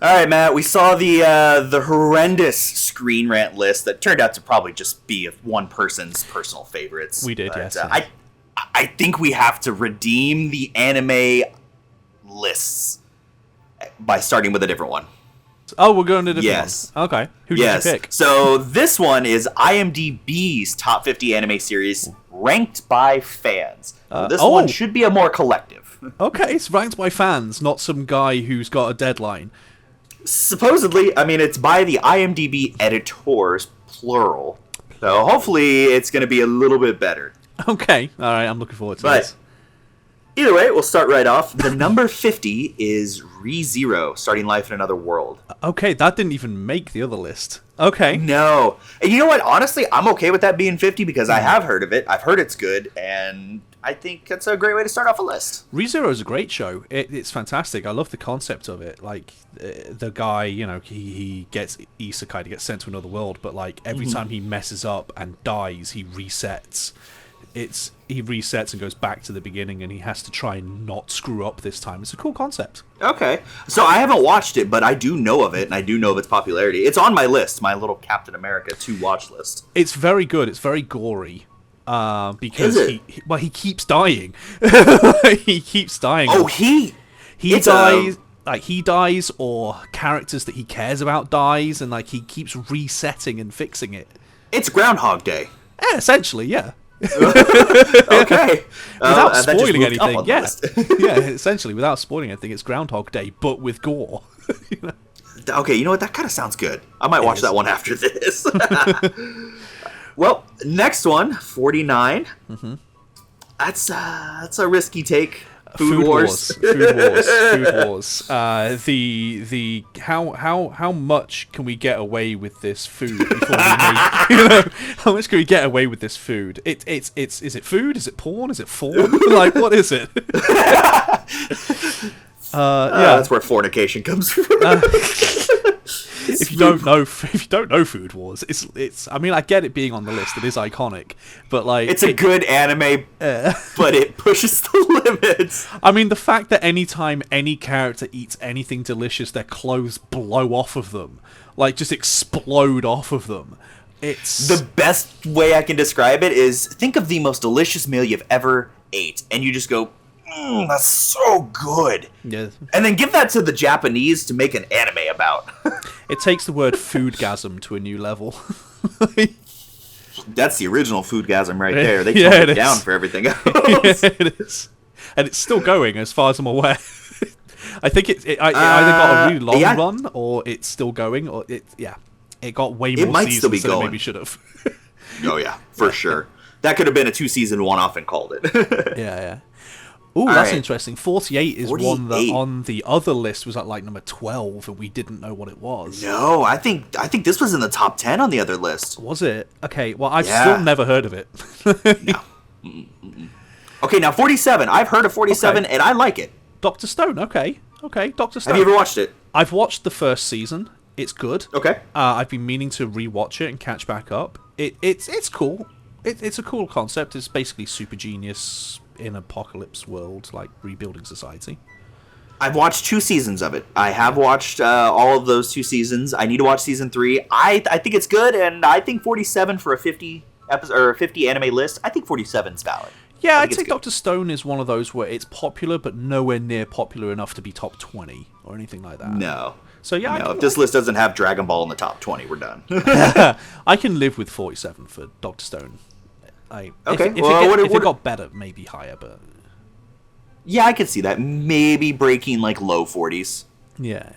All right, Matt. We saw the horrendous Screen Rant list that turned out to probably just be one person's personal favorites. We did, but, yes. I think we have to redeem the anime lists by starting with a different one. Oh, we're going to different Yes. one. Okay. Who did you pick? So this one is IMDB's top 50 anime series ranked by fans. This one should be a more collective. Okay, it's ranked by fans, not some guy who's got a deadline. Supposedly, I mean, it's by the IMDb editors, plural. So hopefully it's going to be a little bit better. Okay, all right, I'm looking forward to this. Either way, we'll start right off. The number 50 is ReZero, Starting Life in Another World. Okay, that didn't even make the other list. Okay. No. And you know what? Honestly, I'm okay with that being 50 because I have heard of it. I've heard it's good, and I think it's a great way to start off a list. ReZero is a great show. It's fantastic. I love the concept of it. Like, the guy, you know, he gets isekai to get sent to another world, but, like, every time he messes up and dies, he resets. He resets and goes back to the beginning, and he has to try and not screw up this time. It's a cool concept. Okay. So I haven't watched it, but I do know of it, and I do know of its popularity. It's on my list, my little Captain America 2 watch list. It's very good. It's very gory. Because he keeps dying. He keeps dying. Oh, he dies. Like, he dies, or characters that he cares about dies, and like he keeps resetting and fixing it. It's Groundhog Day. Yeah, essentially, yeah. Okay. Without spoiling anything, yeah. Yeah, essentially, without spoiling anything, it's Groundhog Day, but with gore. You know? Okay, you know what? That kind of sounds good. I might watch that one after this. Well, next one, 49. Mm-hmm. That's a risky take. Food Wars. Food Wars. How much can we get away with this food before we make, you know, how much can we get away with this food? Is it food? Is it porn? Is it form? Like, what is it? Yeah, that's where fornication comes from. If you don't know Food Wars, it's. I mean, I get it being on the list. It is iconic, but like, it's a good anime, but it pushes the limits. I mean, the fact that anytime any character eats anything delicious, their clothes blow off of them, like just explode off of them. It's the best way I can describe it is think of the most delicious meal you've ever ate, and you just go, that's so good. Yeah. And then give that to the Japanese to make an anime about. It takes the word foodgasm to a new level. That's the original foodgasm right there. They toned it down for everything else. Yeah, it is. And it's still going, as far as I'm aware. I think it either got a really long run, or it's still going, or it got way more seasons than it maybe should have. Oh yeah, for sure. That could have been a 2-season one-off and called it. Yeah. Ooh, that's interesting. 48 is 48. One that on the other list was at like number 12, and we didn't know what it was. No, I think this was in the top 10 on the other list. Was it? Okay, well, I've still never heard of it. No. Okay, now 47. I've heard of 47, and I like it. Dr. Stone, okay, Dr. Stone. Have you ever watched it? I've watched the first season. It's good. Okay. I've been meaning to rewatch it and catch back up. It's cool. It's a cool concept. It's basically super genius in apocalypse world, like rebuilding society. I've watched 2 seasons of it. I have watched all of those 2 seasons. I need to watch season 3. I think it's good, and I think 47 for a 50 episode or 50 anime list. I think 47's valid. Yeah, I'd say Dr. Stone is one of those where it's popular, but nowhere near popular enough to be top 20 or anything like that. No. So yeah, if this list doesn't have Dragon Ball in the top 20, we're done. I can live with 47 for Dr. Stone. Okay. If it got better, maybe higher, but yeah, I could see that. Maybe breaking like low 40s. Yeah.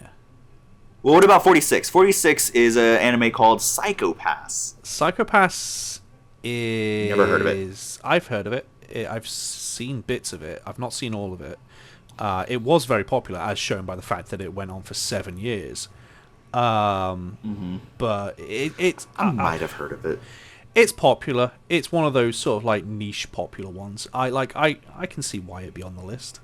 Well, what about 46? 46 is an anime called Psycho-Pass. Psycho-Pass is... Never heard of it. I've heard of it. I've seen bits of it. I've not seen all of it. It was very popular, as shown by the fact that it went on for 7 years. But I might have heard of it. It's popular. It's one of those sort of like niche popular ones. I can see why it'd be on the list.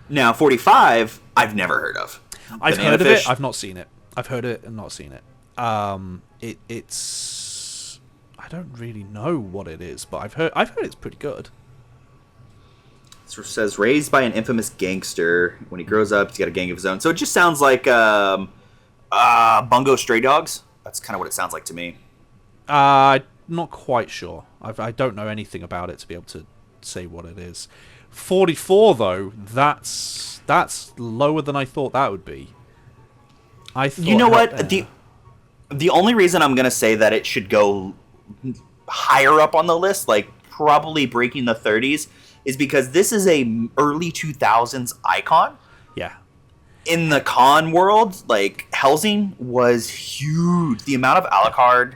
Now 45, I've never heard of. I've heard of it. I've not seen it. I've heard it and not seen it. It's I don't really know what it is, but I've heard it's pretty good. It says raised by an infamous gangster. When he grows up, he's got a gang of his own. So it just sounds like Bungo Stray Dogs. That's kind of what it sounds like to me. Not quite sure. I don't know anything about it to be able to say what it is. 44 though, that's lower than I thought that would be. I thought, you know what? The only reason I'm gonna say that it should go higher up on the list, like probably breaking the 30s, is because this is a early 2000s icon. Yeah. In the con world, like Helsing was huge. The amount of Alucard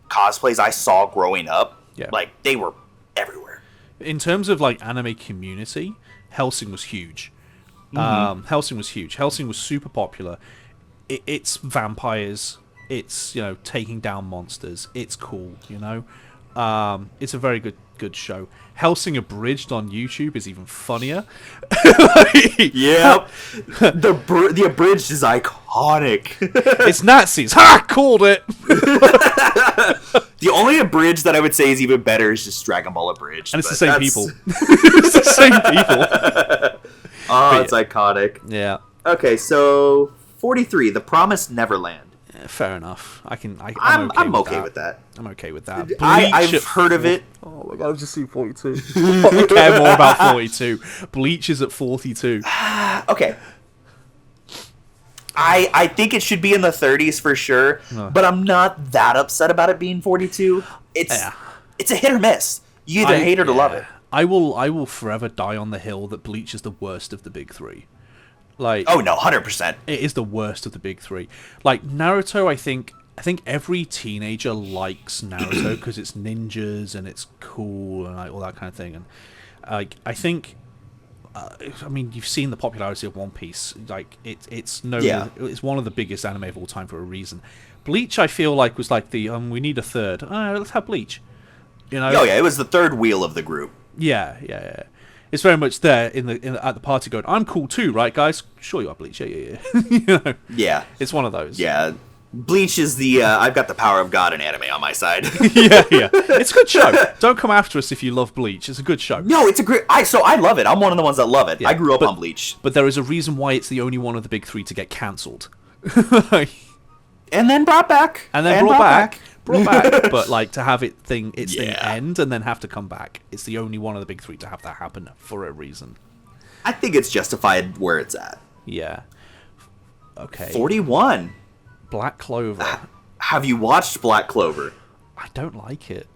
cosplays I saw growing up, like they were everywhere. In terms of like anime community, Helsing was huge. Helsing was huge. Helsing was super popular. It's vampires. It's, you know, taking down monsters. It's cool, you know. It's a very good show. Helsing Abridged on YouTube is even funnier. Yep. The Abridged is iconic. It's Nazis. Ha! Called it. The only Abridged that I would say is even better is just Dragon Ball Abridged. And it's the same people. It's the same people. Oh, it's iconic. Yeah. Okay, so 43, The Promised Neverland. Fair enough. I'm okay with that. I'm okay with that. I've heard of it. Oh my god, I've just seen 42. I care more about 42. Bleach is at 42. Okay. I think it should be in the 30s for sure, but I'm not that upset about it being 42. It's a hit or miss. You either hate it or love it. I will forever die on the hill that Bleach is the worst of the big three. Like, oh no, 100%. It is the worst of the big three. Like Naruto, I think every teenager likes Naruto because it's ninjas and it's cool and like all that kind of thing. And like I think, I mean, you've seen the popularity of One Piece. Like it's one of the biggest anime of all time for a reason. Bleach, I feel like was like the we need a third. Let's have Bleach. You know? Oh yeah, it was the third wheel of the group. Yeah. It's very much there at the party going, I'm cool too, right, guys? Sure you are, Bleach. Yeah. You know? Yeah. It's one of those. Yeah. Bleach is the, I've got the power of God in anime on my side. yeah. It's a good show. Don't come after us if you love Bleach. It's a good show. No, it's a great... I love it. I'm one of the ones that love it. Yeah, I grew up on Bleach. But there is a reason why it's the only one of the big three to get cancelled. And then brought back. And then brought back. But like to have its thing end and then have to come back. It's the only one of the big three to have that happen for a reason. I think it's justified where it's at. Yeah. Okay. 41. Black Clover. Have you watched Black Clover? I don't like it.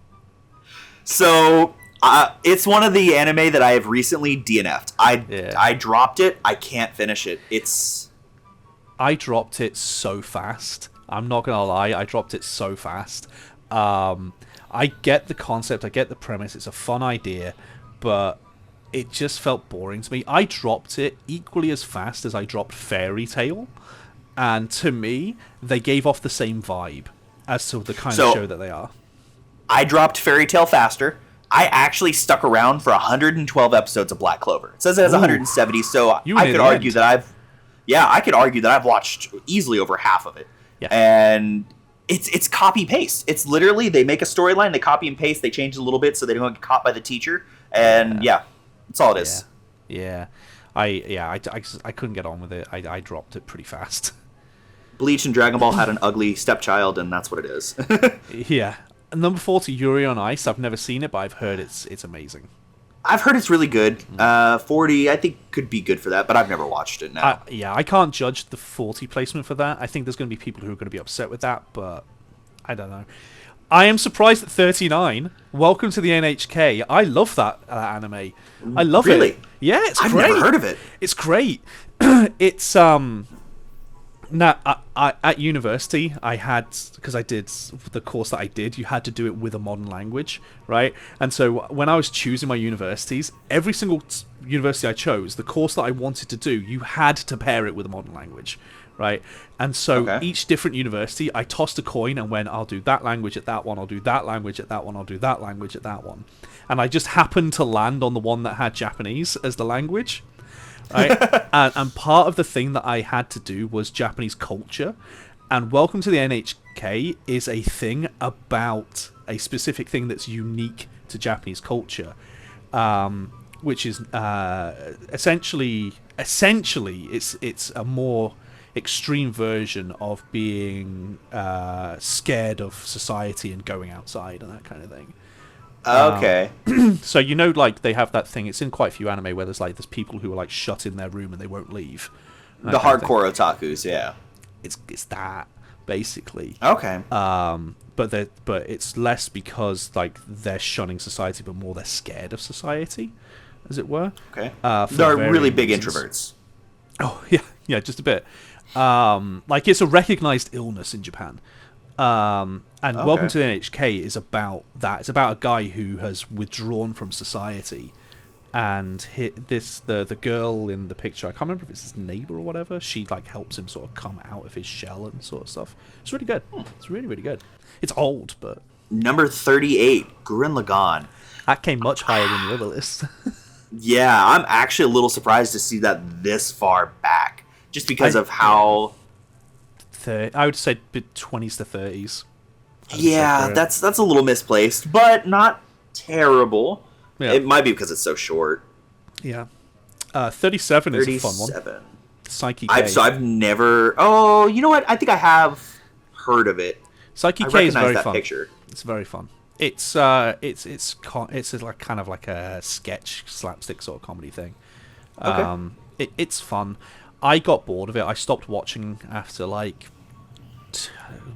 So it's one of the anime that I have recently DNF'd. I dropped it. I can't finish it. I dropped it so fast. I'm not gonna lie, I dropped it so fast. I get the concept, I get the premise, it's a fun idea, but it just felt boring to me. I dropped it equally as fast as I dropped Fairy Tail, and to me, they gave off the same vibe as to the kind of show that they are. I dropped Fairy Tail faster. I actually stuck around for 112 episodes of Black Clover. It says it has 170, so I could argue that I've watched easily over half of it. Yeah. And it's copy paste. It's literally they make a storyline, they copy and paste, they change it a little bit so they don't get caught by the teacher, and that's all it is. Yeah. I couldn't get on with it. I dropped it pretty fast. Bleach and Dragon Ball had an ugly stepchild, and that's what it is. Yeah. Number 40, Yuri on Ice. I've never seen it, but I've heard it's amazing. I've heard it's really good. 40, I think, could be good for that, but I've never watched it now. I can't judge the 40 placement for that. I think there's going to be people who are going to be upset with that, but I don't know. I am surprised at 39. Welcome to the NHK. I love that anime. I love it. Really? Yeah, it's great. I've never heard of it. It's great. It's now, at university, I had, because I did the course that I did, you had to do it with a modern language, right? And so when I was choosing my universities, every single university I chose, the course that I wanted to do, you had to pair it with a modern language, right? And so each different university, I tossed a coin and went, I'll do that language at that one, I'll do that language at that one, I'll do that language at that one. And I just happened to land on the one that had Japanese as the language. Right? and part of the thing that I had to do was Japanese culture, and Welcome to the NHK is a thing about a specific thing that's unique to Japanese culture. which is essentially it's a more extreme version of being scared of society and going outside and that kind of thing. Okay. So like they have that thing. It's in quite a few anime where there's people who are like shut in their room and they won't leave. The hardcore otakus, yeah. It's that basically. Okay. But it's less because like they're shunning society, but more they're scared of society, as it were. Okay. They're really big introverts. Oh yeah, just a bit. Like it's a recognized illness in Japan. And Welcome to the NHK is about that. It's about a guy who has withdrawn from society, and the girl in the picture, I can't remember if it's his neighbor or whatever. She like helps him sort of come out of his shell and sort of stuff. It's really good. It's really, really good. It's old, but number 38, Gurren Lagann. That came much higher than the other list. Yeah, I'm actually a little surprised to see that this far back, just because of how. I would say mid-20s to 30s. Yeah, that's a little misplaced, but not terrible. Yeah. It might be because it's so short. Yeah. 37 is a fun one. 37. Psyche K. So I've never... Oh, you know what? I think I have heard of it. Psyche K is very that fun. Picture. It's very fun. It's like kind of like a sketch slapstick sort of comedy thing. Okay. It's fun. I got bored of it. I stopped watching after like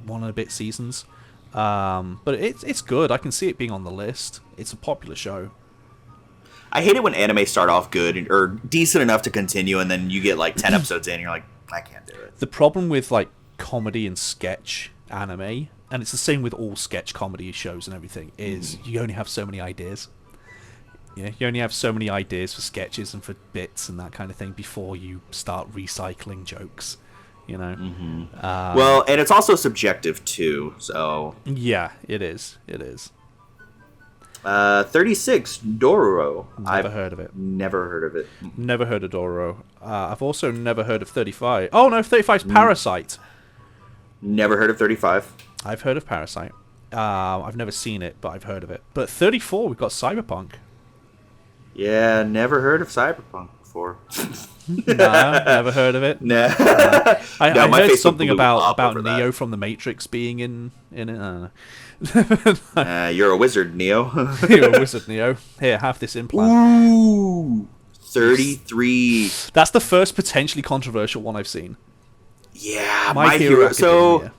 1 and a bit seasons. But it's good. I can see it being on the list. It's a popular show. I hate it when anime start off good or decent enough to continue, and then you get like 10 episodes in, and you're like, I can't do it. The problem with like comedy and sketch anime, and it's the same with all sketch comedy shows and everything, is you only have so many ideas. Yeah, you only have so many ideas for sketches and for bits and that kind of thing before you start recycling jokes. Well, and it's also subjective too, so... Yeah, it is. 36, Dororo. Never heard of it. Never heard of it. Never heard of Dororo. I've also never heard of 35. Oh, no, 35's Parasite. Never heard of 35. I've heard of Parasite. I've never seen it, but I've heard of it. But 34, we've got Cyberpunk. Yeah, never heard of Cyberpunk before. Nah, never heard of it. Nah. I heard something about Neo that. from The Matrix being in it. I don't know. You're a wizard, Neo. You're a wizard, Neo. Here, have this implant. Ooh, 33. That's the first potentially controversial one I've seen. Yeah, My Hero Academia.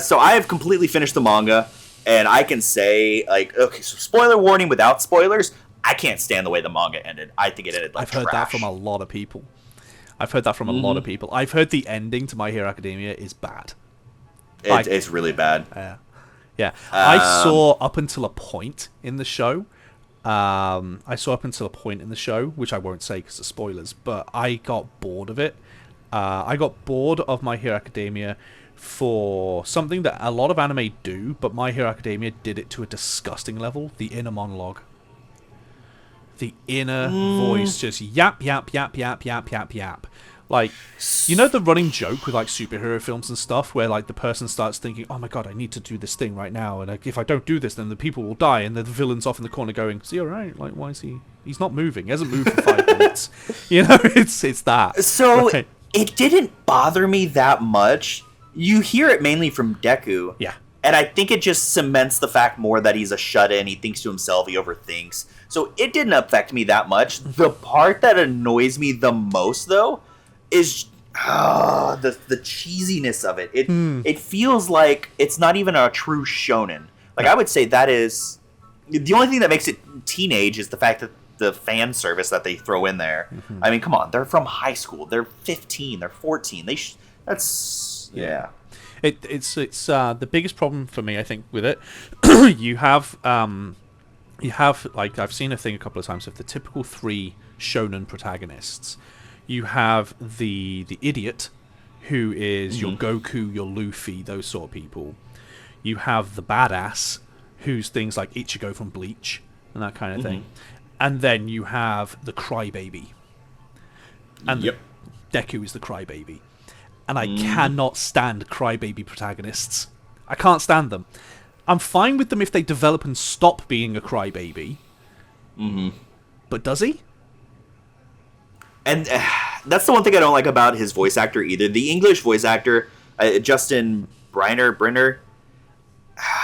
So I have completely finished the manga, and I can say, like, okay, so spoiler warning without spoilers, I can't stand the way the manga ended. I think it ended like I've heard trash. that from a lot of people. I've heard the ending to My Hero Academia is bad. It's really bad. Yeah. I saw up until a point in the show. Which I won't say because of spoilers, but I got bored of it. I got bored of My Hero Academia for something that a lot of anime do, but My Hero Academia did it to a disgusting level: the inner monologue. The inner voice just yap, yap, yap, yap, yap, yap, yap. Like, you know the running joke with like superhero films and stuff where like the person starts thinking, oh my god, I need to do this thing right now, and like, if I don't do this then the people will die, and then the villain's off in the corner going, is he alright? Like, why is he's not moving, he hasn't moved for 5 minutes. It's that. So right? It didn't bother me that much. You hear it mainly from Deku. Yeah. And I think it just cements the fact more that he's a shut-in, he thinks to himself, he overthinks. So it didn't affect me that much. The part that annoys me the most, though, is the cheesiness of it. It feels like it's not even a true shonen. Like, I would say that is... The only thing that makes it teenage is the fact that the fan service that they throw in there. I mean, come on. They're from high school. They're 15. They're 14. That's... Yeah. It's the biggest problem for me, I think, with it. you have like, I've seen a thing a couple of times of the typical 3 shonen protagonists. You have the idiot, who is your Goku, your Luffy, those sort of people. You have the badass, who's things like Ichigo from Bleach and that kind of thing. And then you have the crybaby. And Deku is the crybaby. And I cannot stand crybaby protagonists. I can't stand them. I'm fine with them if they develop and stop being a crybaby. But does he? And that's the one thing I don't like about his voice actor either. The English voice actor, Justin Brenner,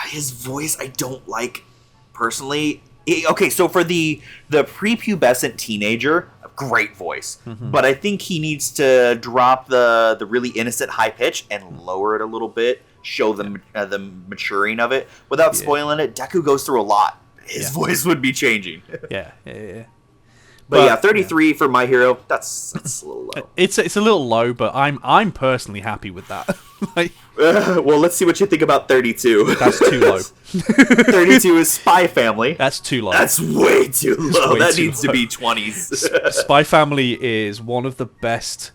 his voice I don't like personally. Okay, so for the prepubescent teenager, great voice. But I think he needs to drop the really innocent high pitch and lower it a little bit, show the maturing of it. Without spoiling it, Deku goes through a lot. His voice would be changing. Yeah. But yeah, 33 for My Hero, that's a little low. It's a little low, but I'm personally happy with that. Like, well, let's see what you think about 32. that's too low. 32 is Spy Family. That's too low. That's way too low. Way That too needs low. to be 20s. Spy Family is one of the best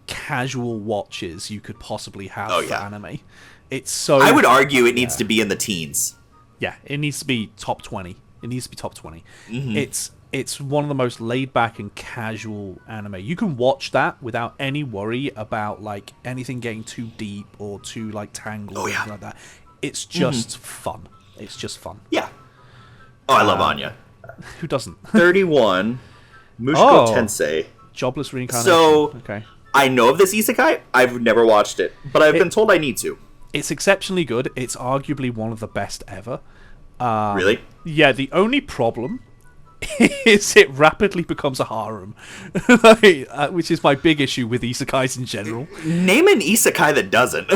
casual watches you could possibly have for anime. It's so... I would argue it needs to be in the teens. Yeah, it needs to be top 20. It needs to be top 20. It's one of the most laid back and casual anime. You can watch that without any worry about like anything getting too deep or too like tangled or anything like that. It's just fun. It's just fun. Yeah. Oh, I love Anya. Who doesn't? 31, Mushiko Tensei. Jobless Reincarnation. So, okay. I know of this isekai. I've never watched it, but I've been told I need to. It's exceptionally good. It's arguably one of the best ever. Really? Yeah, the only problem is it rapidly becomes a harem, which is my big issue with isekais in general. Name an isekai that doesn't.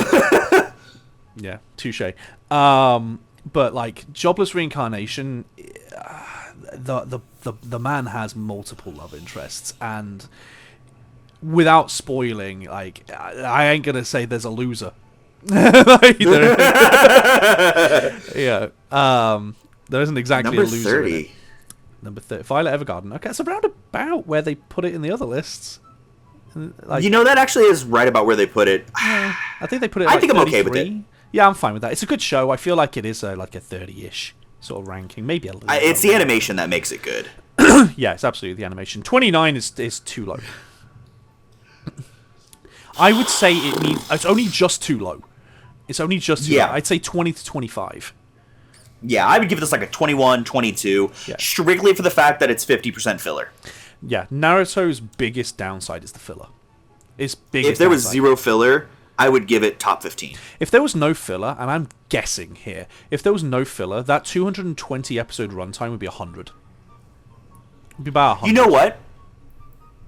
Yeah, touche. But like Jobless Reincarnation, the man has multiple love interests, and without spoiling, like I ain't gonna say there's a loser. Yeah. There isn't exactly Number a loser 30. in it. Number 30. Violet Evergarden. Okay, it's around about where they put it in the other lists. Like, You know, that actually is right about where they put it. I think they put it. I Like think I'm okay with 33. it. Yeah, I'm fine with that. It's a good show. I feel like it is like a 30-ish sort of ranking, maybe a little. It's the animation that makes it good. Yeah, it's absolutely the animation. 29 is too low. I would say it's only just too low. It's only just too low. I'd say 20 to 25. Yeah, I would give this like a 21, 22, strictly for the fact that it's 50% filler. Yeah, Naruto's biggest downside is the filler. Its biggest If there was downside. zero filler, I would give it top 15. If there was no filler, and I'm guessing here, if there was no filler, that 220 episode runtime would be 100. It'd be about 100. You know what?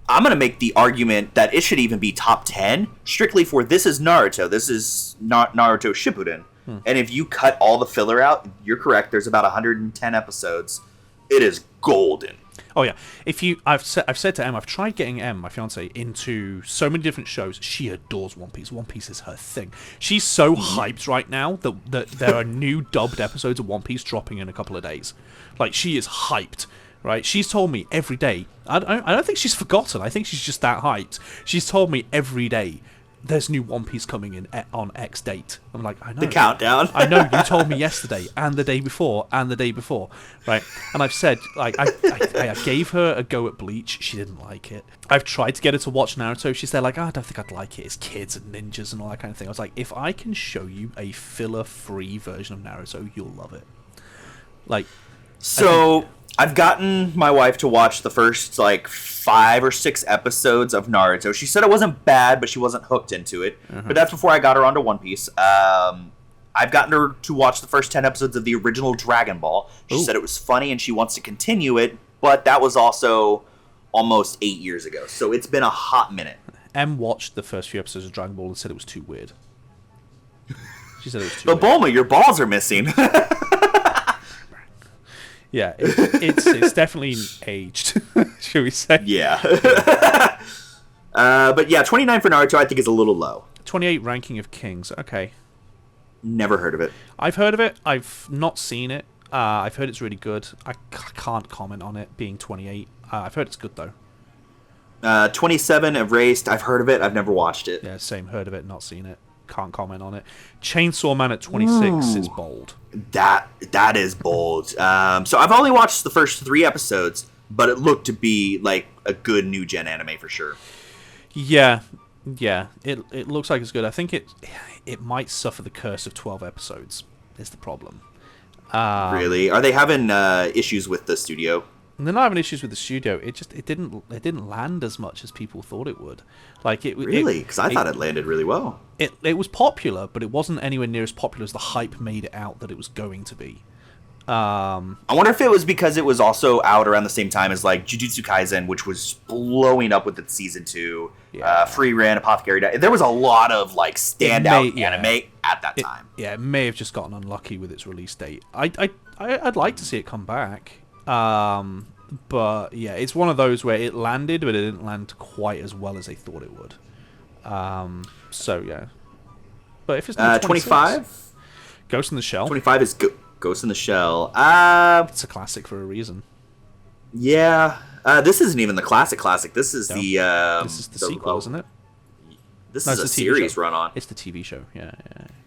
I'm going to make the argument that it should even be top 10, strictly for this is Naruto. This is not Naruto Shippuden. And if you cut all the filler out, you're correct. There's about 110 episodes. It is golden. Oh yeah. I've said to Em, I've tried getting Em, my fiance, into so many different shows. She adores One Piece. One Piece is her thing. She's so hyped right now that there are new dubbed episodes of One Piece dropping in a couple of days. Like, she is hyped. Right? She's told me every day. I don't think she's forgotten. I think she's just that hyped. She's told me every day there's new One Piece coming in on X date. I'm like, I know. The countdown. I know, you told me yesterday and the day before and the day before, right? And I've said, like, I gave her a go at Bleach. She didn't like it. I've tried to get her to watch Naruto. She's there like, I don't think I'd like it. It's kids and ninjas and all that kind of thing. I was like, if I can show you a filler-free version of Naruto, you'll love it. Like, So I've gotten my wife to watch the first like 5 or 6 episodes of Naruto. She said it wasn't bad, but she wasn't hooked into it. But that's before I got her onto One Piece. I've gotten her to watch the first 10 episodes of the original Dragon Ball. She said it was funny and she wants to continue it, but that was also almost 8 years ago. So it's been a hot minute. Em watched the first few episodes of Dragon Ball and said it was too weird. She said it was too But weird. Bulma, your balls are missing. Yeah, it's definitely aged, shall we say? Yeah. But yeah, 29 for Naruto I think is a little low. 28 ranking of Kings. Okay. Never heard of it. I've heard of it. I've not seen it. I've heard it's really good. I can't comment on it being 28. I've heard it's good, though. 27 Erased. I've heard of it. I've never watched it. Yeah, same. Heard of it, not seen it. Can't comment on it. Chainsaw Man at 26 is bold. That is bold. So I've only watched the first 3 episodes, but it looked to be like a good new gen anime for sure. Yeah. It looks like it's good. I think it might suffer the curse of 12 episodes. Is the problem. Really? Are they having issues with the studio? And they're not having issues with the studio. It didn't land as much as people thought it would. Like Really? Because I thought it landed really well. It was popular, but it wasn't anywhere near as popular as the hype made it out that it was going to be. I wonder if it was because it was also out around the same time as like Jujutsu Kaisen, which was blowing up with its season 2. Yeah. Free Ran, Apothecary Diary. There was a lot of like standout anime at that time. Yeah, it may have just gotten unlucky with its release date. I'd like to see it come back. But yeah, it's one of those where it landed, but it didn't land quite as well as they thought it would. So yeah. But if it's 25, Ghost in the Shell. 25 is Ghost in the Shell. It's a classic for a reason. Yeah. This isn't even the classic. This is this is the sequel, isn't it? This is a series run on. It's the TV show, yeah.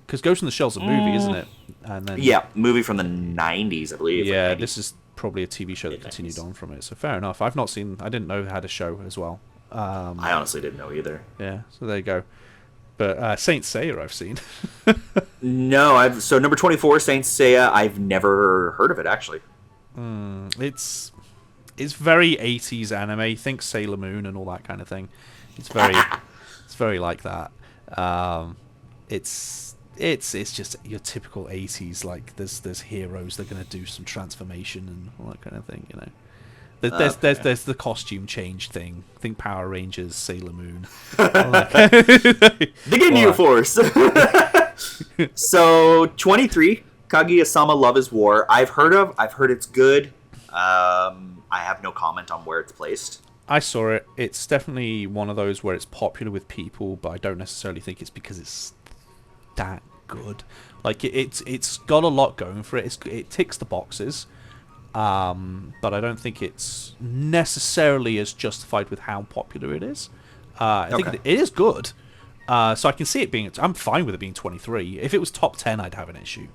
Because Ghost in the Shell's a movie, isn't it? And then movie from the 90s, I believe. Yeah, like this is probably a TV show that continued on from it. So fair enough. I didn't know it had a show as well. I honestly didn't know either. Yeah, so there you go. But Saint Seiya I've seen. No, so number 24, Saint Seiya, I've never heard of it actually. It's very 80s anime. Think Sailor Moon and all that kind of thing. It's very like that. It's just your typical 80s, like there's heroes that are going to do some transformation and all that kind of thing, you know. There's the costume change thing. Think Power Rangers, Sailor Moon. The Ginyu Force. So 23, Kaguya-sama Love is War. I've heard it's good. I have no comment on where it's placed. I saw it. It's definitely one of those where it's popular with people, but I don't necessarily think it's because it's that good. Like it's got a lot going for it. It ticks the boxes. But I don't think it's necessarily as justified with how popular it is. I think it is good. So I can see it being... I'm fine with it being 23. If it was top 10, I'd have an issue.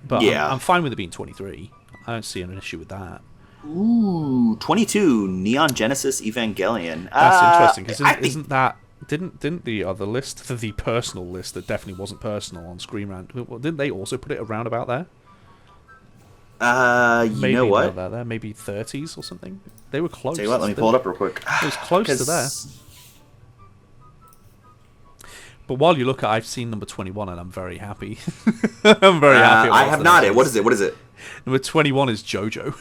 But yeah. I'm fine with it being 23. I don't see an issue with that. Ooh, 22, Neon Genesis Evangelion. That's interesting, because isn't that... Didn't the other list, the personal list that definitely wasn't personal on Screen Rant, didn't they also put it around about there? You know what? About there, maybe 30s or something. They were close. Tell you what, let me pull it up real quick. It was close to there. But while you look at, I've seen number 21 and I'm very happy. I'm very happy. I have not. What is it? What is it? Number 21 is JoJo.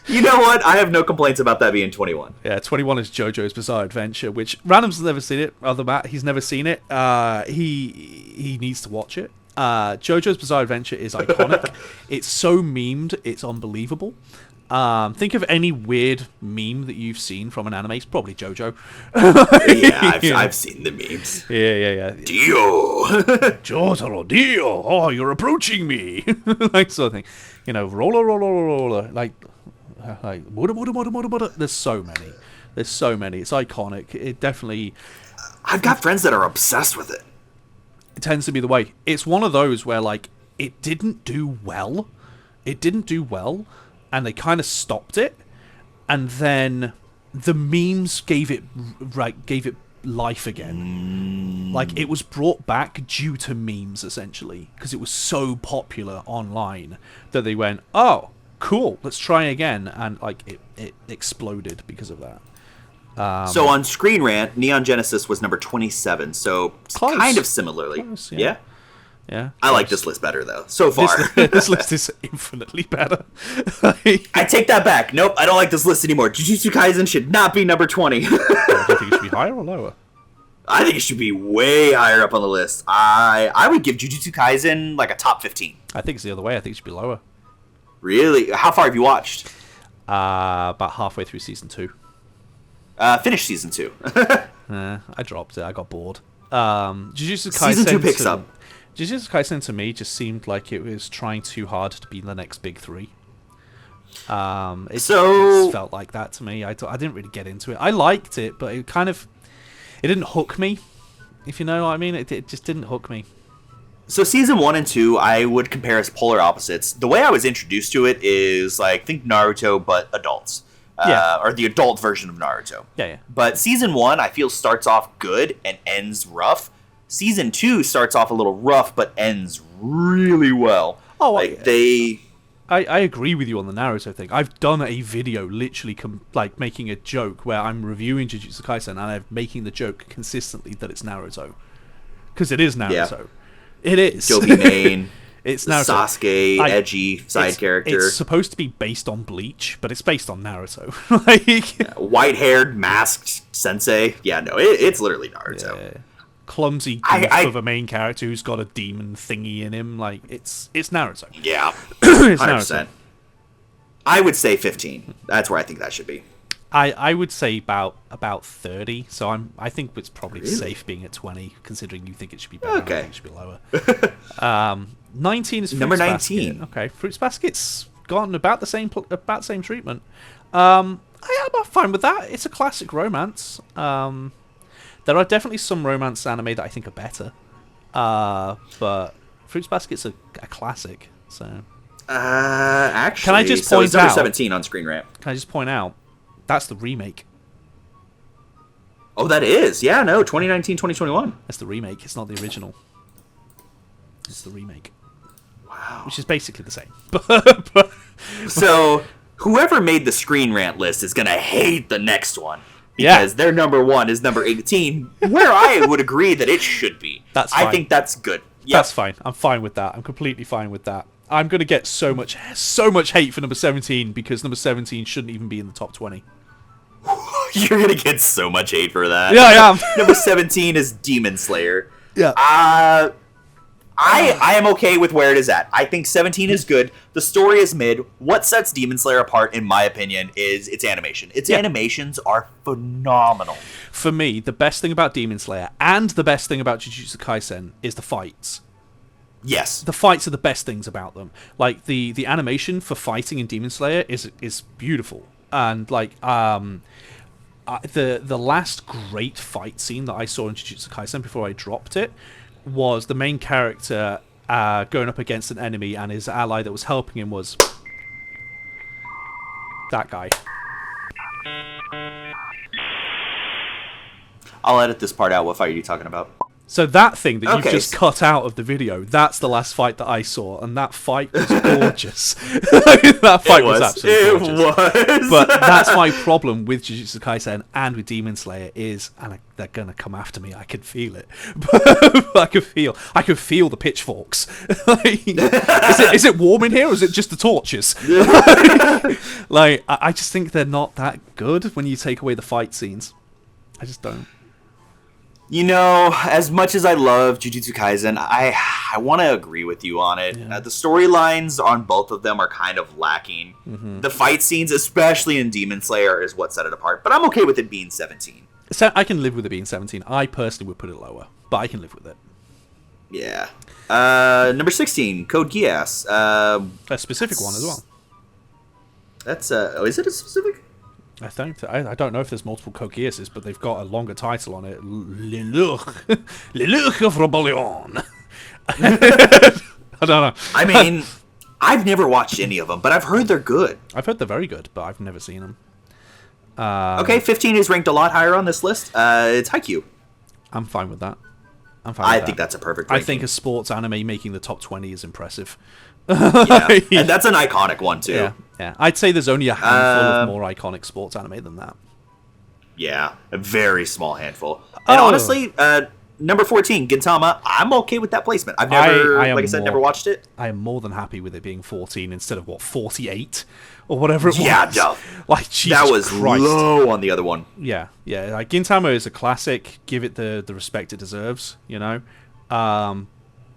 You know what? I have no complaints about that being 21. Yeah, 21 is JoJo's Bizarre Adventure, which Random's never seen it. Other Matt, he's never seen it. He needs to watch it. JoJo's Bizarre Adventure is iconic. It's so memed, it's unbelievable. Think of any weird meme that you've seen from an anime. It's probably JoJo. I've seen the memes. Yeah. Dio! Jotaro, Dio! Oh, you're approaching me! Like sort of thing. You know, roller. Like Buddha. There's so many. It's iconic. It definitely... I've got friends that are obsessed with it. It tends to be the way. It's one of those where, like, it didn't do well, and they kind of stopped it, and then the memes gave it life again. Like, it was brought back due to memes, essentially, because it was so popular online that they went, oh, cool, let's try again, and, like, it exploded because of that. So on Screen Rant, Neon Genesis was number 27, so close. Kind of similarly. Close, yeah? Yeah. I like this list better, though, so far. This list is infinitely better. I take that back. Nope, I don't like this list anymore. Jujutsu Kaisen should not be number 20. Do you think it should be higher or lower? I think it should be way higher up on the list. I would give Jujutsu Kaisen like a top 15. I think it's the other way. I think it should be lower. Really? How far have you watched? About halfway through season 2. Finished season 2. I dropped it. I got bored. Jujutsu Kaisen season 2 picks up. Jujutsu Kaisen to me just seemed like it was trying too hard to be the next big 3. It just felt like that to me. I didn't really get into it. I liked it, but it didn't hook me. If you know what I mean, it just didn't hook me. So season 1 and 2, I would compare as polar opposites. The way I was introduced to it is like think Naruto, but adults. Or the adult version of Naruto. Yeah. But season 1, I feel, starts off good and ends rough. Season 2 starts off a little rough, but ends really well. Oh, like they I agree with you on the Naruto thing. I've done a video literally like making a joke where I'm reviewing Jujutsu Kaisen and I'm making the joke consistently that it's Naruto. Because it is Naruto. Yeah. It is. Dopey main. It's Naruto. Sasuke, edgy side character. It's supposed to be based on Bleach, but it's based on Naruto. Like white-haired, masked sensei. Yeah, no, it's literally Naruto. Yeah. Clumsy goof of a main character who's got a demon thingy in him. Like it's Naruto. Yeah, it's 100%. Naruto. I would say 15. That's where I think that should be. I would say about 30. So I think it's probably safe being at 20, considering you think it should be better. Okay, I think it should be lower. 19 is Fruits number 19. Basket. Okay, Fruits Basket's gotten about the same treatment. I'm fine with that. It's a classic romance. There are definitely some romance anime that I think are better, but Fruits Basket's a classic. So, actually, can I just so point it's number out? 17 on Screen Rant. Can I just point out that's the remake? Oh, that is. Yeah, no, 2019, 2021. That's the remake. It's not the original. It's the remake. Wow. Which is basically the same. But so, whoever made the Screen Rant list is going to hate the next one. Yeah. Because their number 1 is number 18, where I would agree that it should be. That's fine. I think that's good. Yep. That's fine. I'm fine with that. I'm completely fine with that. I'm going to get so much hate for number 17 because number 17 shouldn't even be in the top 20. You're going to get so much hate for that. Yeah, I am. Number 17 is Demon Slayer. Yeah. I am okay with where it is at. I think 17 is good. The story is mid. What sets Demon Slayer apart, in my opinion, is its animation. Its animations are phenomenal. For me, the best thing about Demon Slayer and the best thing about Jujutsu Kaisen is the fights. Yes. The fights are the best things about them. Like, the animation for fighting in Demon Slayer is beautiful. And, like, the last great fight scene that I saw in Jujutsu Kaisen before I dropped it was the main character going up against an enemy, and his ally that was helping him was that guy. I'll edit this part out. What fight are you talking about? So that thing that you've just cut out of the video, that's the last fight that I saw, and that fight was gorgeous. That fight was absolutely gorgeous. It was. But that's my problem with Jujutsu Kaisen and with Demon Slayer is, and they're gonna come after me. I can feel it. I can feel the pitchforks. Like, is it warm in here, or is it just the torches? Like, I just think they're not that good when you take away the fight scenes. I just don't. You know, as much as I love Jujutsu Kaisen, I want to agree with you on it. Yeah. The storylines on both of them are kind of lacking. Mm-hmm. The fight scenes, especially in Demon Slayer, is what set it apart. But I'm okay with it being 17. So I can live with it being 17. I personally would put it lower, but I can live with it. Yeah. Number 16, Code Geass. A specific one as well. That's is it a specific? I don't know if there's multiple Kogiases, but they've got a longer title on it. L'Illuch of Rebellion. I don't know. I mean, I've never watched any of them, but I've heard they're good. I've heard they're very good, but I've never seen them. Okay, 15 is ranked a lot higher on this list. It's Haikyuu. I'm fine with that. I think that's a perfect ranking. I think a sports anime making the top 20 is impressive. Yeah, and that's an iconic one, too. Yeah. I'd say there's only a handful of more iconic sports anime than that. Yeah, a very small handful. And honestly, number 14, Gintama, I'm okay with that placement. I've never, never watched it. I am more than happy with it being 14 instead of, 48? Or whatever it was. Yeah, no. Like, Jesus that was Christ. low on the other one. Yeah. Like, Gintama is a classic. Give it the respect it deserves, you know?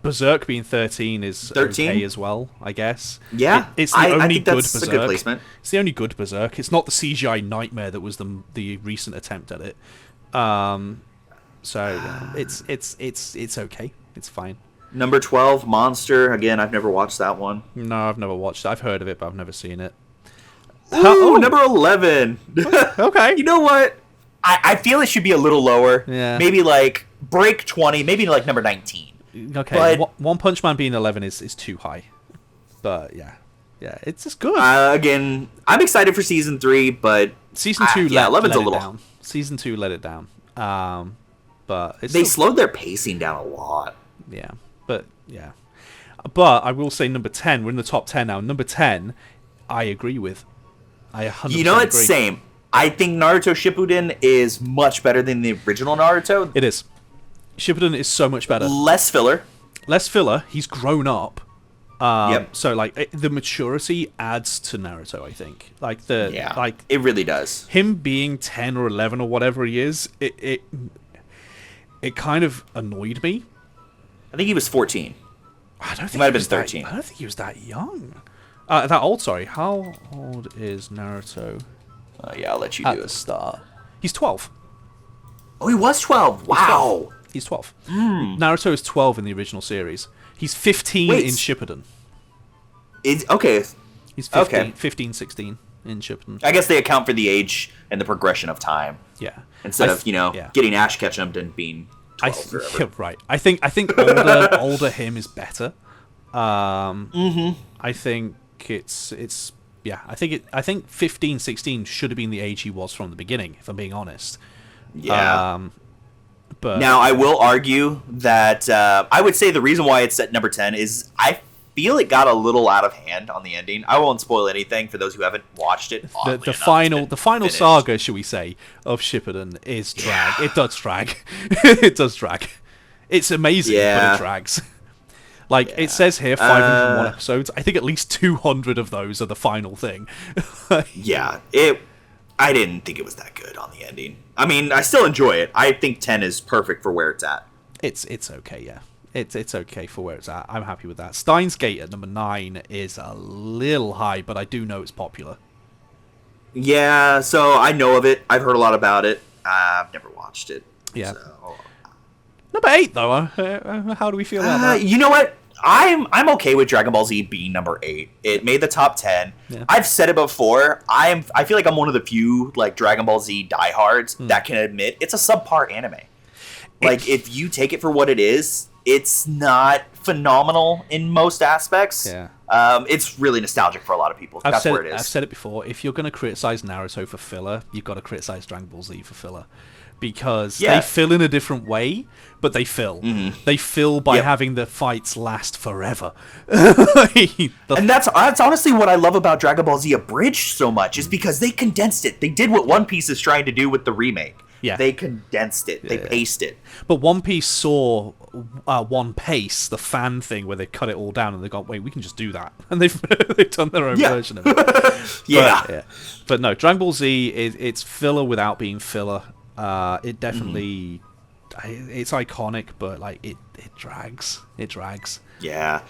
Berserk being 13 is 13? Okay as well, I guess. Yeah, it's the only I think good that's Berserk. A good placement. It's the only good Berserk. It's not the CGI nightmare that was the recent attempt at it. So it's okay. It's fine. Number 12, Monster. Again, I've never watched that one. No, I've never watched it. I've heard of it, but I've never seen it. Ooh, number 11. Okay. You know what? I feel it should be a little lower. Yeah. Maybe like break 20. Maybe like number 19. Okay, One Punch Man being 11 is too high. But, yeah, it's just good. Again, I'm excited for Season 3, but... Season 2 let 11's it a little down. Season 2 let it down. But they slowed their pacing down a lot. Yeah, but, yeah. But I will say number 10. We're in the top 10 now. Number 10, I agree with. I 100% You know, it's agree. same. I think Naruto Shippuden is much better than the original Naruto. It is. Shippuden is so much better. Less filler. Less filler. He's grown up. Yep. So like the maturity adds to Naruto, I think. Like It really does. him being 10 or 11 or whatever he is, it kind of annoyed me. I think he was 14. I don't think might have he was been 13. I don't think he was that young. That old, sorry. How old is Naruto Yeah, I'll let you at do the it. start? He's 12. Oh, he was 12. Wow. He's 12. Naruto is 12 in the original series. He's 15 Wait. in Shippuden. Okay. He's 15, Okay. 15, 16 in Shippuden. I guess they account for the age and the progression of time Yeah. instead I of yeah. getting Ash ketchum and being 12 forever. Yeah, right. I think older him is better. I think it's yeah. I think 15, 16 should have been the age he was from the beginning. If I'm being honest. Yeah. But Now, I will argue that I would say the reason why it's at number 10 is I feel it got a little out of hand on the ending. I won't spoil anything for those who haven't watched it. the final finished. saga, shall we say, of Shippuden is drag. It does drag. It does drag. It's amazing, but Yeah. it drags. Like it says here, 501 episodes. I think at least 200 of those are the final thing. Yeah, I didn't think it was that good on the ending. I mean, I still enjoy it. I think 10 is perfect for where it's at. It's okay, yeah. It's okay for where it's at. I'm happy with that. Steins Gate at number 9 is a little high, but I do know it's popular. Yeah, so I know of it. I've heard a lot about it. I've never watched it. Yeah. So. Number 8 though. How do we feel about that? You know what? I'm okay with Dragon Ball Z being number 8. It made the top 10. Yeah. I've said it before. I feel like I'm one of the few like Dragon Ball Z diehards that can admit it's a subpar anime. Like if you take it for what it is, it's not phenomenal in most aspects. Yeah. It's really nostalgic for a lot of people. That's where it is. I've said it before. If you're going to criticize Naruto for filler, you've got to criticize Dragon Ball Z for filler. Because they fill in a different way, but they fill. They fill by having the fights last forever. And that's honestly what I love about Dragon Ball Z Abridged so much, is because they condensed it. They did what One Piece is trying to do with the remake. Yeah. They condensed it. They paced it. But One Piece saw One Piece, the fan thing, where they cut it all down and they gone, wait, we can just do that. And they've done their own version of it. Yeah. But no, Dragon Ball Z, it's filler without being filler. It definitely... It's iconic, but like it drags. It drags. Yeah.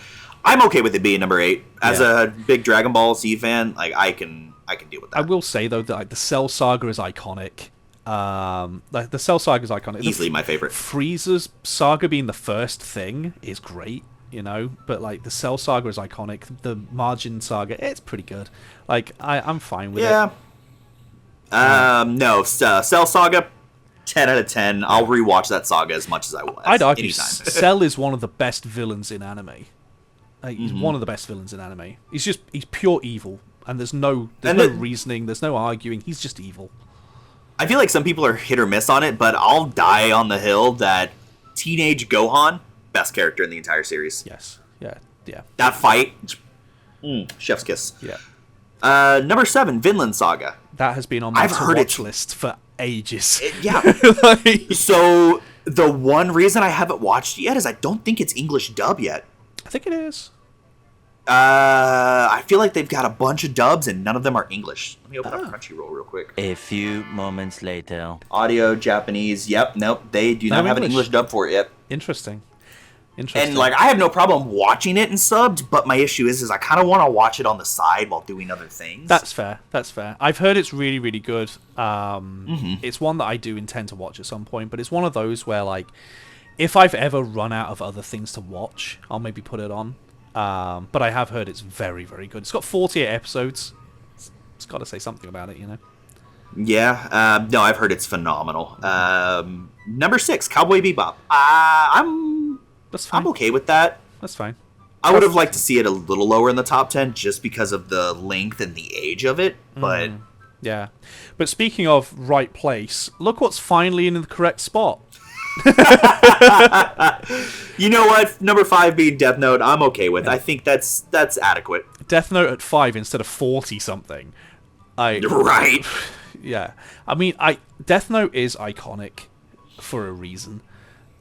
I'm okay with it being number 8. As a big Dragon Ball Z fan, like I can deal with that. I will say though that like the Cell Saga is iconic. Like the Cell Saga is iconic. Easily my favorite. Frieza's saga being the first thing is great, you know. But like the Cell Saga is iconic. The Margin Saga, it's pretty good. Like I'm fine with it. No, Cell Saga, 10 out of 10. I'll rewatch that saga as much as I want. I'd argue anytime. Cell is one of the best villains in anime. Like, he's one of the best villains in anime. He's pure evil, and there's no reasoning, there's no arguing. He's just evil. I feel like some people are hit or miss on it, but I'll die on the hill that Teenage Gohan, best character in the entire series. Yes. Yeah. That fight, chef's kiss. Yeah. Number 7, Vinland Saga. That has been on my watch list for ages. Like, so the one reason I haven't watched it yet is I don't think it's English dub yet. I think it is. I feel like they've got a bunch of dubs and none of them are English. Let me open up Crunchyroll real quick. A few moments later. Audio, Japanese. Yep, nope. They do not have an English dub for it yet. Interesting. And like, I have no problem watching it in subbed, but my issue is I kind of want to watch it on the side while doing other things. That's fair. I've heard it's really, really good. It's one that I do intend to watch at some point, but it's one of those where, like, if I've ever run out of other things to watch, I'll maybe put it on. But I have heard it's very, very good. It's got 48 episodes. It's got to say something about it, you know? Yeah. No, I've heard it's phenomenal. Number 6, Cowboy Bebop. That's fine. I'm okay with that. That's fine. I would have liked to see it a little lower in the top 10 just because of the length and the age of it, but... Yeah. But speaking of right place, look what's finally in the correct spot. You know what? Number 5 being Death Note, I'm okay with. I think that's adequate. Death Note at 5 instead of 40 something. Right. Yeah. I mean, Death Note is iconic for a reason.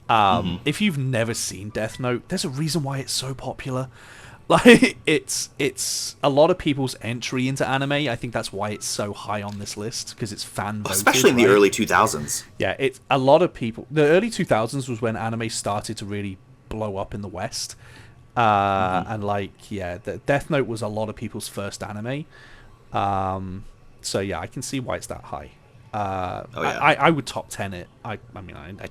If you've never seen Death Note, there's a reason why it's so popular. Like, it's a lot of people's entry into anime. I think that's why it's so high on this list, because it's fan voted, especially in the early 2000s. Yeah, it's a lot of people. The early 2000s was when anime started to really blow up in the West. And the Death Note was a lot of people's first anime. So yeah, I can see why it's that high. I would top 10 it. I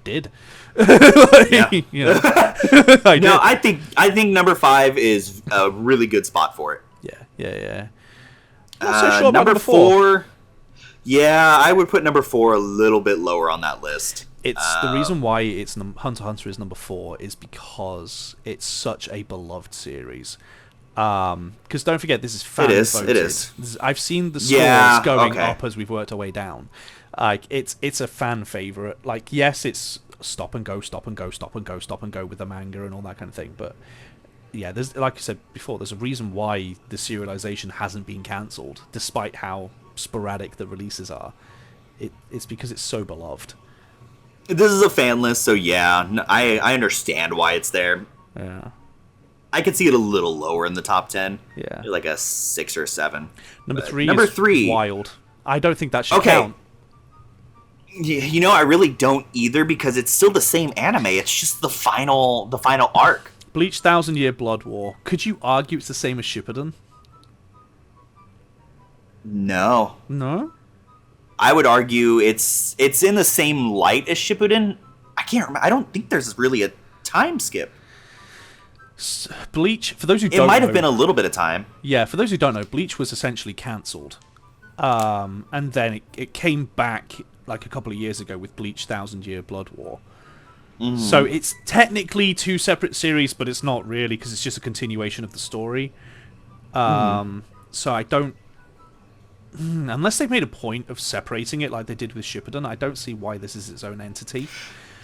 did. Yeah. You know, I did. No, I think number 5 is a really good spot for it. Yeah. Not so sure about number 4. Yeah, I would put number 4 a little bit lower on that list. It's the reason why it's Hunter x Hunter is number 4 is because it's such a beloved series. Because don't forget, this is fan voted. It is. I've seen the scores going okay. up as we've worked our way down. Like it's a fan favorite. Like, yes, it's stop and go with the manga and all that kind of thing. But yeah, there's, like I said before, there's a reason why the serialization hasn't been cancelled, despite how sporadic the releases are. It's because it's so beloved. This is a fan list, so yeah, I understand why it's there. Yeah. I could see it a little lower in the top 10. Yeah. Like a 6 or 7. Number 3 is wild. I don't think that should count. You know, I really don't either, because it's still the same anime. It's just the final arc. Bleach 1000-Year Blood War. Could you argue it's the same as Shippuden? No. No? I would argue it's in the same light as Shippuden. I can't remember. I don't think there's really a time skip. Bleach, for those who don't know... It might have been a little bit of time. Yeah, for those who don't know, Bleach was essentially cancelled. And then it came back like a couple of years ago with Bleach 1000-Year Blood War. So it's technically 2 separate series, but it's not really, because it's just a continuation of the story. So I don't... Unless they've made a point of separating it like they did with Shippuden, I don't see why this is its own entity.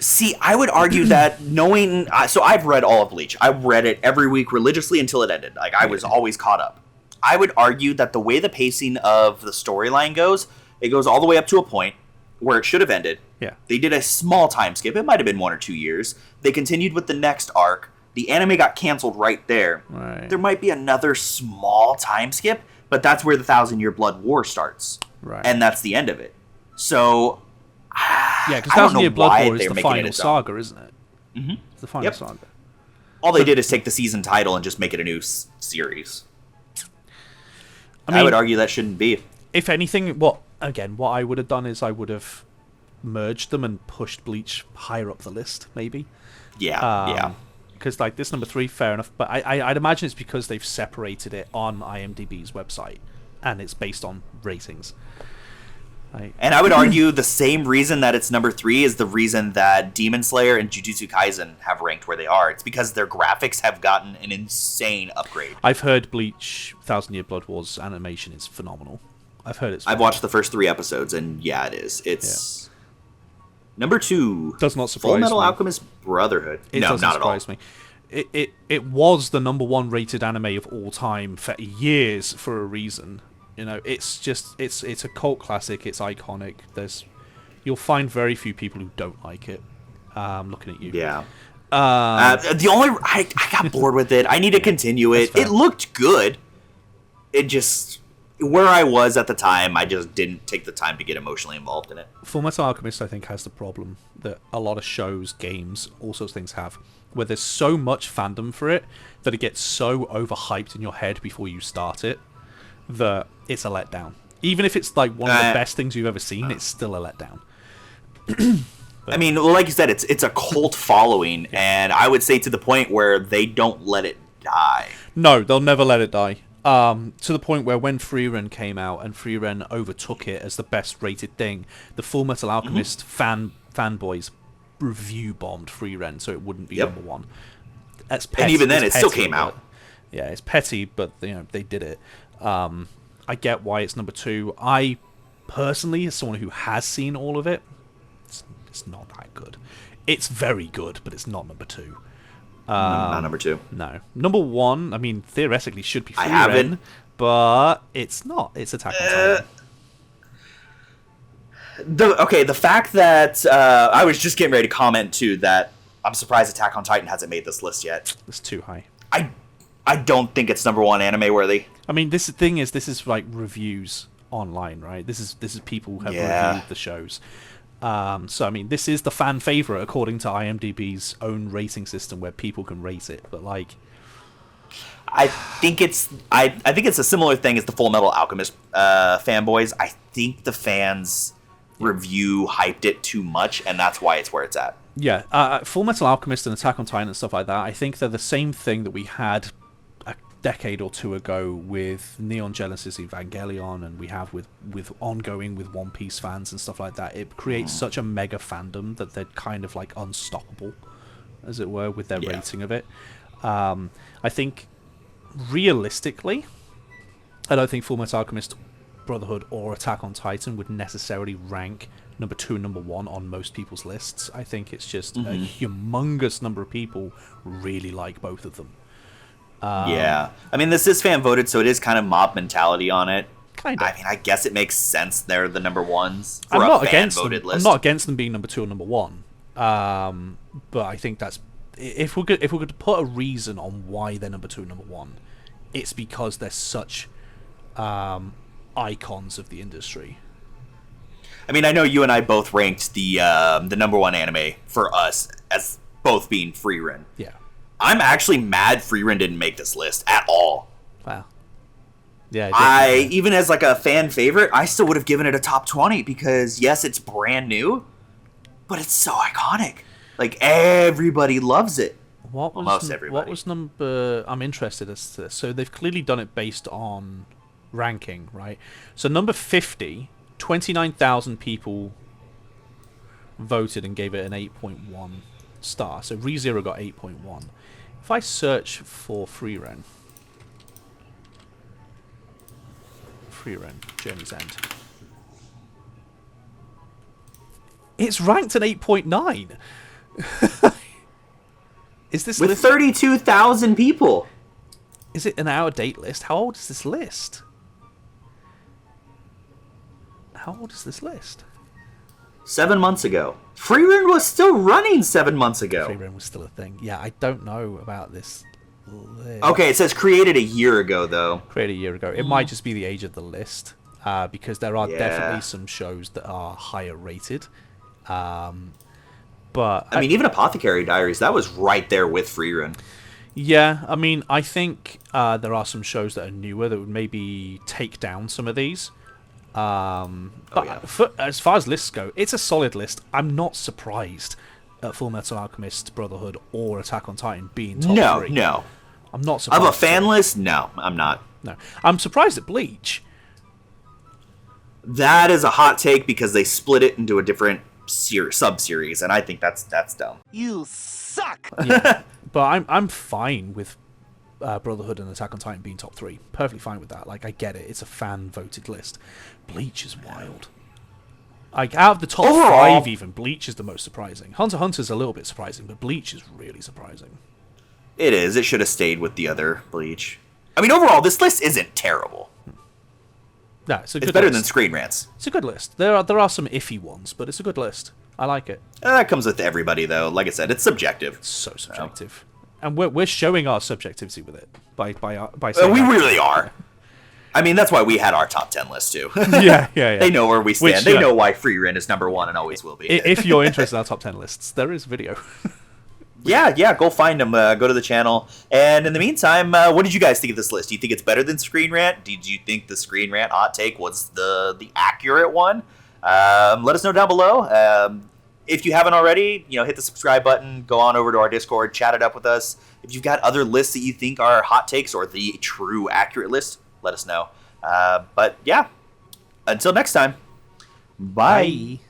See, I would argue that knowing... so I've read all of Bleach. I read it every week religiously until it ended. Like, I was always caught up. I would argue that the way the pacing of the storyline goes, it goes all the way up to a point where it should have ended. Yeah. They did a small time skip. It might have been 1 or 2 years. They continued with the next arc. The anime got canceled right there. Right. There might be another small time skip, but that's where the 1000-Year Blood War starts. Right. And that's the end of it. So... Yeah, because 1000-Year Blood War is the final saga, isn't it? Mm-hmm. It's the final saga. All they did is take the season title and just make it a new series. I mean, I would argue that shouldn't be. If anything, what I would have done is I would have merged them and pushed Bleach higher up the list, maybe. Yeah. Because like this number 3, fair enough, but I'd imagine it's because they've separated it on IMDb's website, and it's based on ratings. And I would argue the same reason that it's number 3 is the reason that Demon Slayer and Jujutsu Kaisen have ranked where they are. It's because their graphics have gotten an insane upgrade. I've heard Bleach 1000-Year Blood War's animation is phenomenal. I've heard it's phenomenal. I've watched the first 3 episodes, and yeah, it is. It's number 2. Does not surprise Full Metal me. Alchemist Brotherhood. It no, doesn't not surprise at all. Me. It was the number 1 rated anime of all time for years for a reason. You know, it's just it's a cult classic. It's iconic. You'll find very few people who don't like it. Looking at you. Yeah. I got bored with it. I need to continue it. It looked good. It just where I was at the time, I just didn't take the time to get emotionally involved in it. Fullmetal Alchemist, I think, has the problem that a lot of shows, games, all sorts of things have, where there's so much fandom for it that it gets so overhyped in your head before you start it that it's a letdown. Even if it's like one of the best things you've ever seen, it's still a letdown. I mean, like you said, it's a cult following, and I would say to the point where they don't let it die. No, they'll never let it die. To the point where when Frieren came out and Frieren overtook it as the best rated thing, the Fullmetal Alchemist fanboys review bombed Frieren so it wouldn't be number 1. That's petty. And even then, it still petty, came out. Yeah, it's petty, but they did it. I get why it's number 2. I personally, as someone who has seen all of it, it's not that good. It's very good, but it's not number 2. Not number 2. No. Number 1, I mean, theoretically should be Free I haven't. Ren, but it's not. It's Attack on Titan. The fact that I was just getting ready to comment too that I'm surprised Attack on Titan hasn't made this list yet. It's too high. I don't think it's number 1 anime worthy. I mean, this is like reviews online, right? This is people who have reviewed the shows. So I mean, this is the fan favorite according to IMDb's own rating system, where people can rate it. But like, I think it's a similar thing as the Full Metal Alchemist fanboys. I think the fans review hyped it too much, and that's why it's where it's at. Yeah, Full Metal Alchemist and Attack on Titan and stuff like that, I think they're the same thing that we had a decade or two ago with Neon Genesis Evangelion, and we have with ongoing with One Piece fans and stuff like that. It creates such a mega fandom that they're kind of like unstoppable, as it were, with their rating of it. I think realistically, I don't think Full Metal Alchemist Brotherhood or Attack on Titan would necessarily rank number 2 and number 1 on most people's lists. I think it's just a humongous number of people really like both of them. I mean, this is fan voted, so it is kind of mob mentality on it. Kind of. I mean, I guess it makes sense they're the number 1s for I'm a not fan against them. voted list. I'm not against them being number 2 or number 1. But I think that's if we're going to put a reason on why they're number 2 and number 1, it's because they're such icons of the industry. I mean, I know you and I both ranked the number 1 anime for us as both being Free Ren. Yeah. I'm actually mad Free Ren didn't make this list at all. Wow. Yeah. Even as like a fan favorite, I still would have given it a top 20 because yes, it's brand new, but it's so iconic. Like everybody loves it. Most everybody. What was number? I'm interested as to this. So they've clearly done it based on ranking, right? So number 50, 29,000 people voted and gave it an 8.1 star. So ReZero got 8.1. If I search for Free Ren, Journey's End, it's ranked an 8.9. Is this with list 32,000 people? Is it an out-of-date list? How old is this list? 7 months ago. Free Ren was still running 7 months ago. Free Ren was still a thing. Yeah, I don't know about this list. Okay, it says created a year ago, though. Created a year ago. It might just be the age of the list, because there are definitely some shows that are higher rated. But I mean, even Apothecary Diaries, that was right there with Free Ren. Yeah, I mean, I think there are some shows that are newer that would maybe take down some of these. As far as lists go, it's a solid list. I'm not surprised at Full Metal Alchemist Brotherhood or Attack on Titan being top 3. No. I'm not surprised. Of a fan list? No, I'm not. No. I'm surprised at Bleach. That is a hot take because they split it into a different sub-series, and I think that's dumb. You suck! Yeah. But I'm fine with Brotherhood and Attack on Titan being top 3. Perfectly fine with that. Like, I get it. It's a fan-voted list. Bleach is wild. Like, out of the top 5 even, Bleach is the most surprising. Hunter x Hunter's a little bit surprising, but Bleach is really surprising. It is. It should have stayed with the other Bleach. I mean, overall, this list isn't terrible. No, it's better than Screen Rants. It's a good list. There are some iffy ones, but it's a good list. I like it. That comes with everybody, though. Like I said, it's subjective. It's so subjective. And we're showing our subjectivity with it by saying we really are. I mean, that's why we had our top 10 list, too. Yeah. They know where we stand. They know why Free Ren is number 1 and always will be. If you're interested in our top 10 lists, there is video. Yeah, go find them. Go to the channel. And in the meantime, what did you guys think of this list? Do you think it's better than Screen Rant? Did you think the Screen Rant hot take was the accurate one? Let us know down below. If you haven't already, hit the subscribe button. Go on over to our Discord. Chat it up with us. If you've got other lists that you think are hot takes or the true accurate list, let us know. But yeah, until next time, bye.